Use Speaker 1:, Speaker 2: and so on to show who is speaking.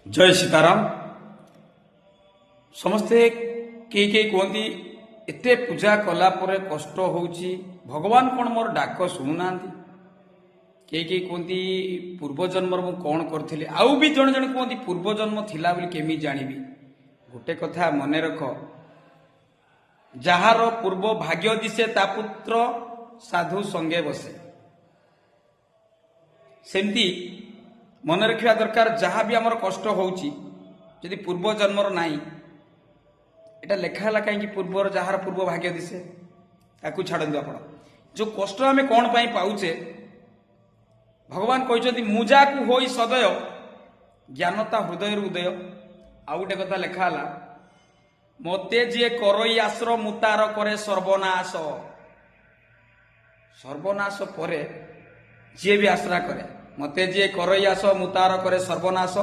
Speaker 1: जय सीताराम। समस्ते कई कहती एते पूजा कला परे कष्ट होउची भगवान कौन मोर डाक शुणुना। कई कहती पूर्व जन्म मु कौन करी आउ भी जन जन कहती पूर्व जन्म थिला बोली केमी जानिबी। गोटे कथा मने रख, जार पूर्व भाग्य दिशे ता पुत्र साधु संगे बसे। सेमती मन रखा दरकार जहाँ भी आमर कष्ट होउची यदि पूर्व जन्मर नाई एटा लेखाला कहीं पूर्वर जार पूर्व भाग्य दिशे ताकू छाड़ू। आप जो कष्ट आम कौन पाई पाउचे भगवान कहते मुजा को होई सदय ज्ञानता हृदय उदय। आउ गोटे कथा लेखाला मते जे करई आश्र मुतार करे सर्वनाश। सर्वनाश परे जे भी आश्रा करे मते जे करई आस मुतार करे सर्वनाश।